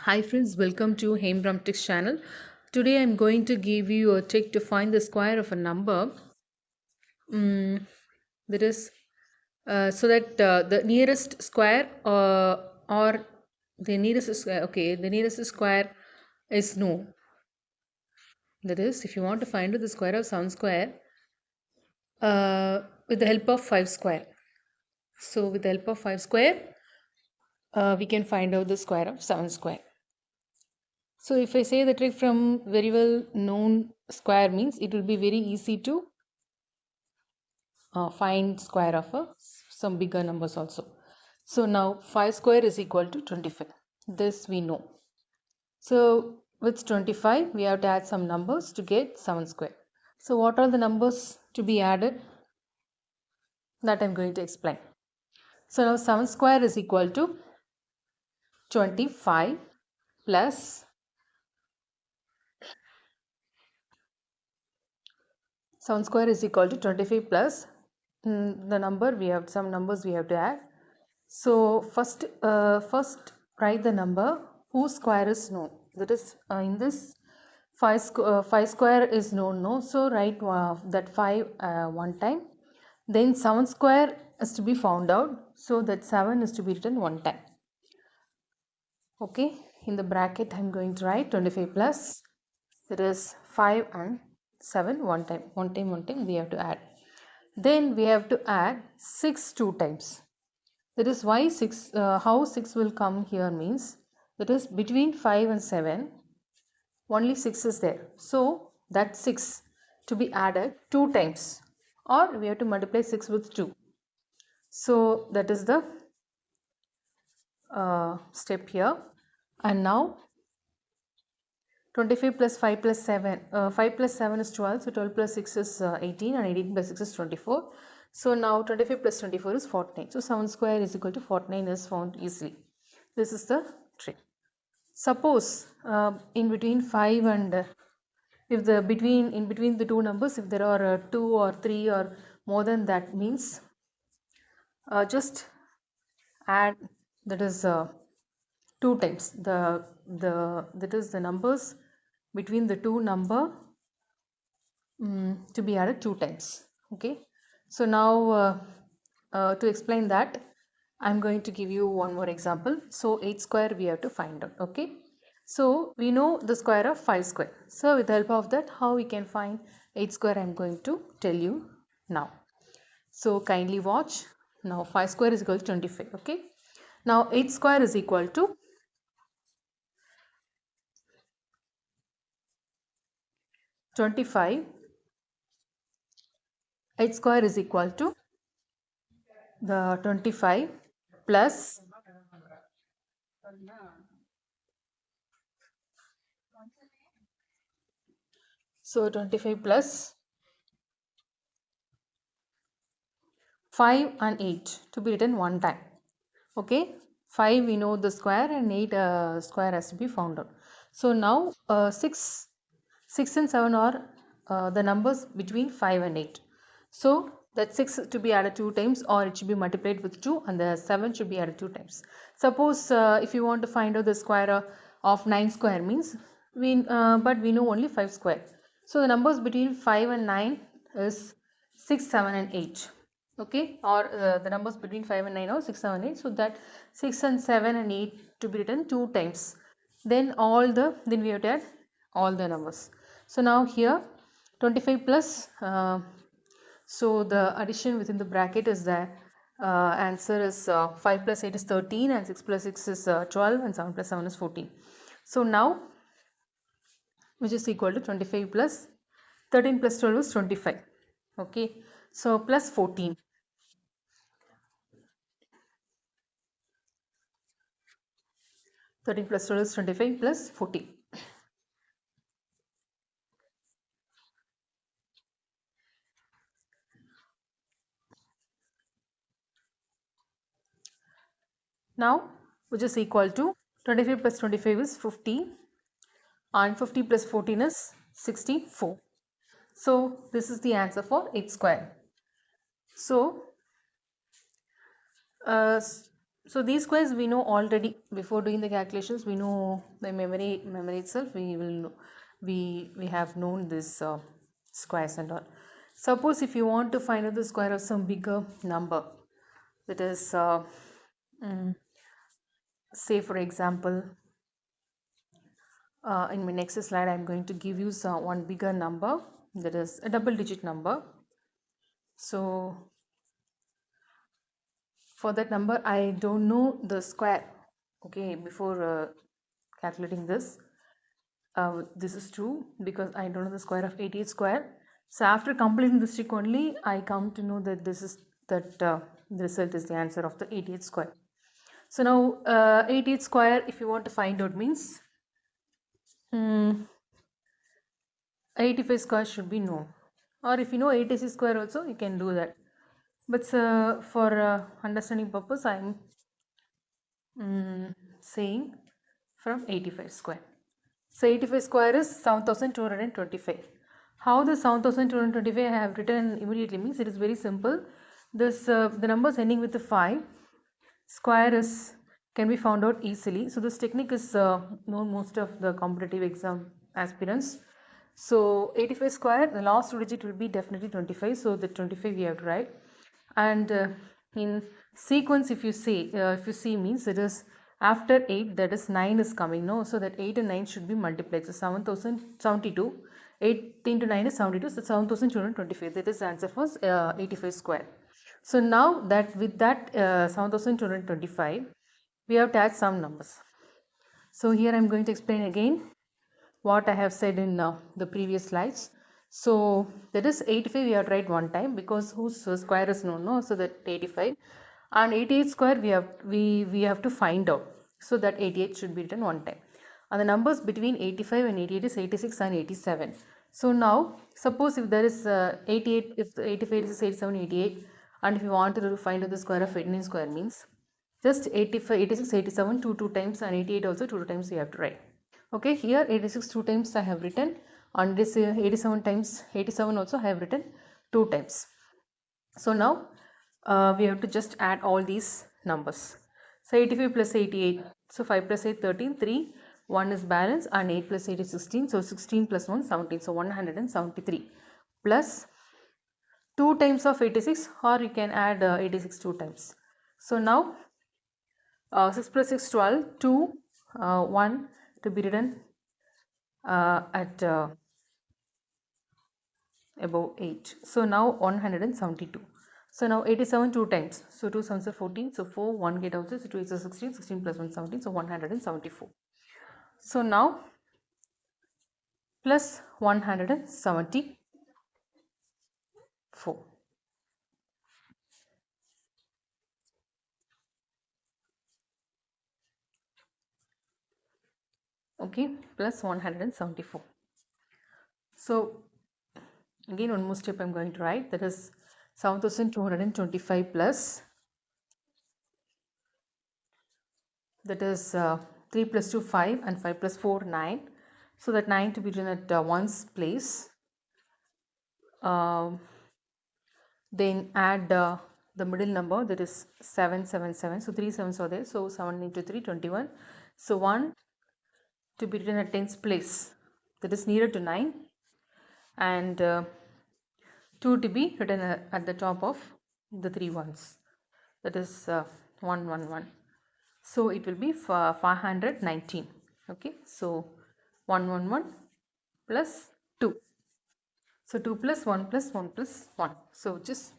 Hi friends, welcome to Hembrumtics channel. Today I'm going to give you a trick to find the square of a number. Mm, that is so that the nearest square or the nearest square. Okay, the nearest square is no. That is, if you want to find the square of some square with the help of 5 square. So with the help of 5 square, we can find out the square of 7 square. So if I say the trick from very well known square means it will be very easy to find square of some bigger numbers also. So now 5 square is equal to 25. This we know. So with 25 we have to add some numbers to get 7 square. So what are the numbers to be added? That I am going to explain. So now 7 square is equal to 25 plus 7 square is equal to 25 plus the number we have some numbers we have to add. So first write the number whose square is known. That is in this 5 square is known, no. So write that 5 one time. Then 7 square is to be found out. So that 7 is to be written one time. Okay. In the bracket I am going to write 25 plus. That is 5 and 7 one time. One time we have to add. Then we have to add 6 two times. That is why 6, how 6 will come here means, that is between 5 and 7, only 6 is there. So that 6 to be added 2 times, or we have to multiply 6 with 2. So that is the step here. And now 25 plus 5 plus 7, 5 plus 7 is 12, so 12 plus 6 is 18 and 18 plus 6 is 24. So now 25 plus 24 is 49. So 7 square is equal to 49 is found easily. This is the trick. Suppose in between 5 and if the in between the two numbers, if there are 2 or 3 or more than that, means just add, that is 2 times that is the numbers between the two number to be added 2 times. Okay, so now to explain that I'm going to give you one more example. So 8 square we have to find out. Okay, so we know the square of 5 square. So with the help of that, how we can find 8 square, I'm going to tell you now. So kindly watch. Now 5 square is equal to 25. Okay, now 8 square is equal to 25. 8 square is equal to the 25 plus, so 25 plus 5 and 8 to be written one time. Okay, 5 we know the square and 8 square has to be found out. So now 6 and 7 are the numbers between 5 and 8. So that 6 to be added 2 times, or it should be multiplied with 2, and the 7 should be added 2 times. Suppose if you want to find out the square of 9 square means, but we know only 5 square. So the numbers between 5 and 9 is 6, 7 and 8. Okay, or the numbers between 5 and 9 or 6, 7, 8. So that 6 and 7 and 8 to be written 2 times. Then we have to add all the numbers. So now here 25 plus, so the addition within the bracket is that answer is 5 plus 8 is 13, and 6 plus 6 is 12, and 7 plus 7 is 14. So now, which is equal to 25 plus 13 plus 12 is 25. Okay, so plus 14. Thirteen plus 12 is 25 plus 14. Now, which is equal to 25 plus 25 is 50, and 50 plus 14 is 64. So this is the answer for 8 square. So So these squares we know already. Before doing the calculations, we know the memory itself. We will know, we have known this squares and all. Suppose if you want to find out the square of some bigger number, that is mm, say for example, in my next slide I'm going to give you one bigger number, that is a double digit number. So for that number I don't know the square. Okay, before calculating this is true because I don't know the square of 88 square. So after completing this trick only I come to know that the result is the answer of the 88 square. So now 88 square, if you want to find out, means 85 square should be known, or if you know 86 square also you can do that, but for understanding purpose I am saying from 85 square. So 85 square is 7225. How the 7225 I have written immediately means it is very simple. This the numbers ending with the 5 square is can be found out easily. So this technique is known most of the competitive exam aspirants. So 85 square, the last two digit will be definitely 25. So the 25 we have to write. And in sequence, if you see means it is after 8, that is 9 is coming. No, so that 8 and 9 should be multiplied. So 7072. 8 into 9 is 72. So 7225. That is the answer for 85 square. So now that with that 7225, we have to add some numbers. So here I am going to explain again what I have said in the previous slides. So that is 85 we have to write one time because whose square is known, no? So that 85 and 88 square we have to find out. So that 88 should be written one time. And the numbers between 85 and 88 is 86 and 87. So now suppose if there is 88, if the 85 is 87, 88, and if you want to find out the square of 89 square means just 85, 86, 87 two times and 88 also two times you have to write. Okay, here 86 two times I have written, and this 87 times 87 also I have written two times. So now we have to just add all these numbers. So 85 plus 88, so 5 plus 8 13, 3, 1 is balance, and 8 plus 8 is 16, so 16 plus 1 17, so 173 plus 2 times of 86, or you can add 86 two times. So now 6 plus 6 12, 2, 1 to be written at above 8. So now 172. So now 87 two times. So 2 7s are 14. So 4 1 get out. So 2 8 is 16. 16 plus 1 17. So 174. So now plus 174. Okay, plus 174. So again one more step I'm going to write, that is 7225 plus, that is 3 plus 2 5 and 5 plus 4 9. So that 9 to be written at 1's place. Then add the middle number, that is 777. So 3 7s are there. So 7 into 3 21. So 1 to be written at 10's place, that is nearer to 9, and 2 to be written at the top of the 3 ones, that is 1 1 1. So it will be 519. Okay, so 111 plus 2. So 2 plus 1 plus 1 plus 1. So which is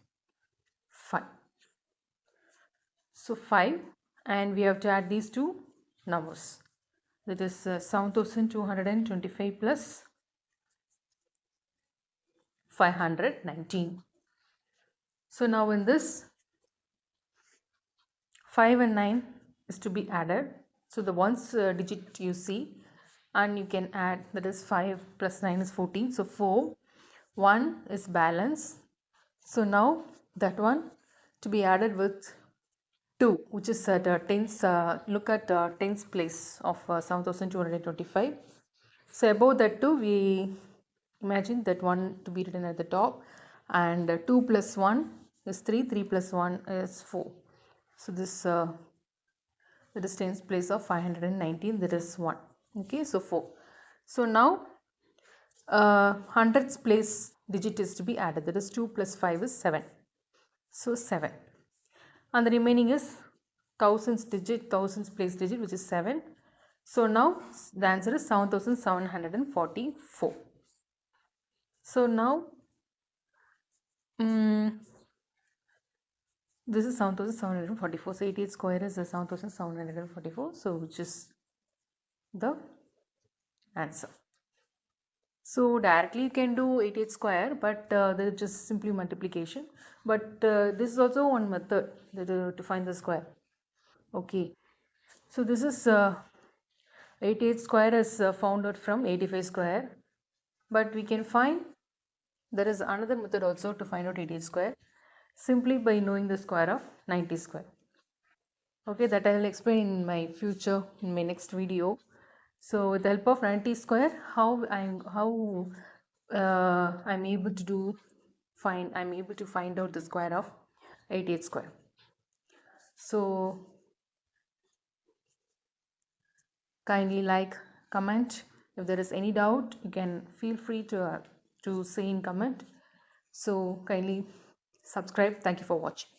5. So 5, and we have to add these two numbers. That is 7225 plus 519. So now in this 5 and 9 is to be added. So the ones digit you see, and you can add, that is 5 plus 9 is 14. So 4, 1 is balance. So now that one to be added with 2, which is at 10's, look at 10's place of 7225. So above that 2, we imagine that 1 to be written at the top, and 2 plus 1 is 3, 3 plus 1 is 4. So this That is tens place of 519. That is 1. Okay, so 4. So now hundreds place digit is to be added. That is 2 plus 5 is 7. So 7. And the remaining is thousands place digit, which is 7. So now the answer is 7744. So now this is 7744. So 88 square is 7744. So which is the answer. So directly you can do 88 square, but there is just simply multiplication. But this is also one method to find the square. Okay. So this is 88 square is found out from 85 square. But we can find there is another method also to find out 88 square simply by knowing the square of 90 square. Okay, that I will explain in my future, in my next video. So with the help of 90 square, I'm able to find out the square of 88 square. So kindly like, comment. If there is any doubt, you can feel free to say in comment. So kindly subscribe. Thank you for watching.